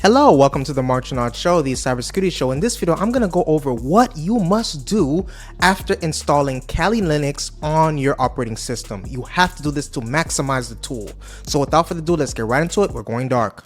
Hello, welcome to the Marchionard Show, the cybersecurity show. In this video, I'm going to go over what you must do after installing Kali Linux on your operating system. You have to do this to maximize the tool. So without further ado, let's get right into it. We're going dark.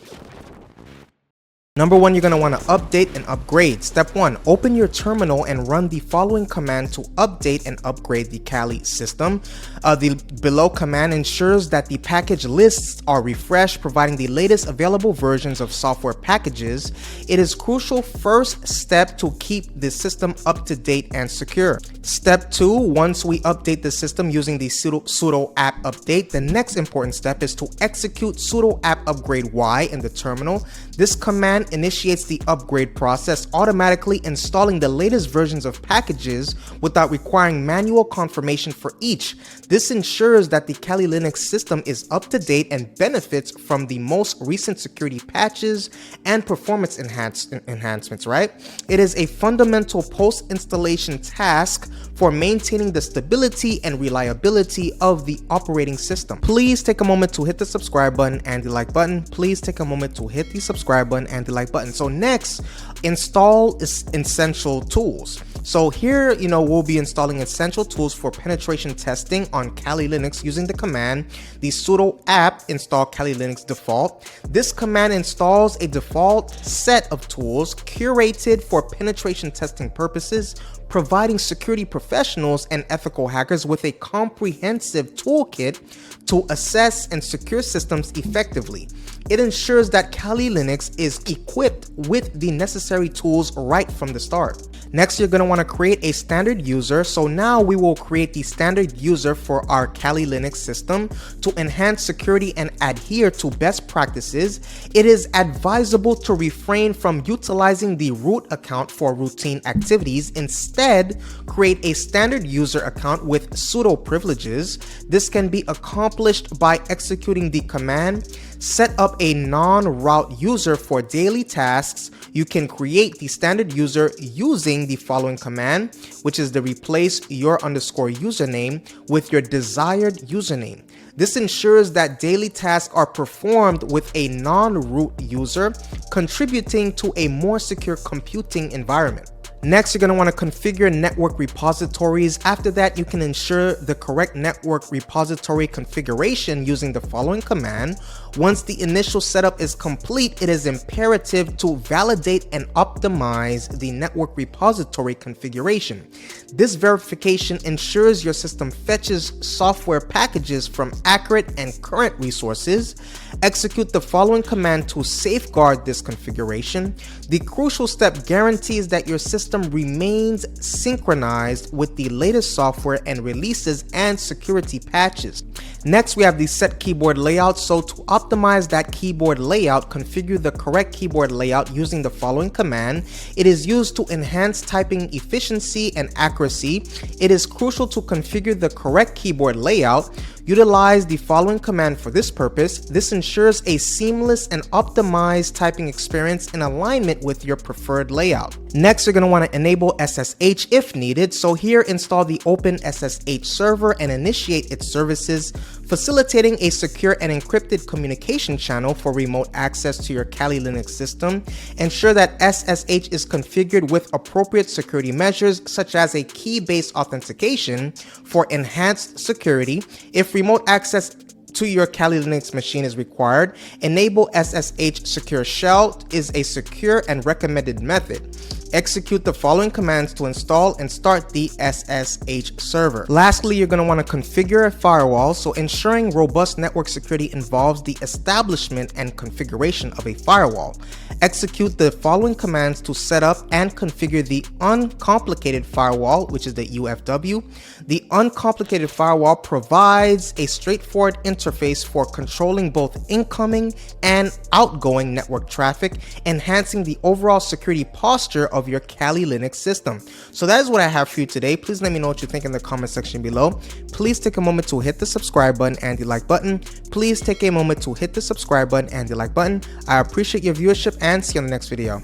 Number one, you're going to want to update and upgrade. Step one, open your terminal and run the following command to update and upgrade the Kali system. The below command ensures that the package lists are refreshed, providing the latest available versions of software packages. It is crucial first step to keep the system up to date and secure. Step two, once we update the system using the sudo app update, the next important step is to execute sudo app upgrade Y in the terminal. This command initiates the upgrade process, automatically installing the latest versions of packages without requiring manual confirmation for each. This ensures that the Kali Linux system is up to date and benefits from the most recent security patches and performance enhancements, right? It is a fundamental post-installation task for maintaining the stability and reliability of the operating system. Please take a moment to hit the subscribe button and the like button. Please take a moment to hit the subscribe button and the like button. So next, install essential tools. So here, we'll be installing essential tools for penetration testing on Kali Linux using the command, the sudo app install Kali Linux default. This command installs a default set of tools curated for penetration testing purposes, providing security professionals and ethical hackers with a comprehensive toolkit to assess and secure systems effectively. It ensures that Kali Linux is equipped with the necessary tools right from the start. Next, you're going to want to create a standard user. So now we will create the standard user for our Kali Linux system to enhance security and adhere to best practices. It is advisable to refrain from utilizing the root account for routine activities. Instead, create a standard user account with sudo privileges. This can be accomplished by executing the command. Set up a non-route user for daily tasks. You can create the standard user using the following command, which is to replace your _username with your desired username. This ensures that daily tasks are performed with a non-root user, contributing to a more secure computing environment. Next, you're going to want to configure network repositories. After that, you can ensure the correct network repository configuration using the following command. Once the initial setup is complete, it is imperative to validate and optimize the network repository configuration. This verification ensures your system fetches software packages from accurate and current resources. Execute the following command to safeguard this configuration. The crucial step guarantees that your system remains synchronized with the latest software and releases and security patches. Next, we have the set keyboard layout. So to optimize that keyboard layout, configure the correct keyboard layout using the following command. It is used to enhance typing efficiency and accuracy. It is crucial to configure the correct keyboard layout. Utilize the following command for this purpose. This ensures a seamless and optimized typing experience in alignment with your preferred layout. Next, you're going to want to enable SSH if needed. So here, install the Open SSH server and initiate its services, facilitating a secure and encrypted communication channel for remote access to your Kali Linux system. Ensure that SSH is configured with appropriate security measures, such as a key-based authentication for enhanced security. If remote access to your Kali Linux machine is required, enable SSH Secure Shell is a secure and recommended method. Execute the following commands to install and start the SSH server. Lastly, you're going to want to configure a firewall. So ensuring robust network security involves the establishment and configuration of a firewall. Execute the following commands to set up and configure the uncomplicated firewall, which is the UFW. The uncomplicated firewall provides a straightforward interface for controlling both incoming and outgoing network traffic, enhancing the overall security posture of your Kali Linux system. So that is what I have for you today. Please let me know what you think in the comment section below. Please take a moment to hit the subscribe button and the like button. Please take a moment to hit the subscribe button and the like button. I appreciate your viewership and see you on the next video.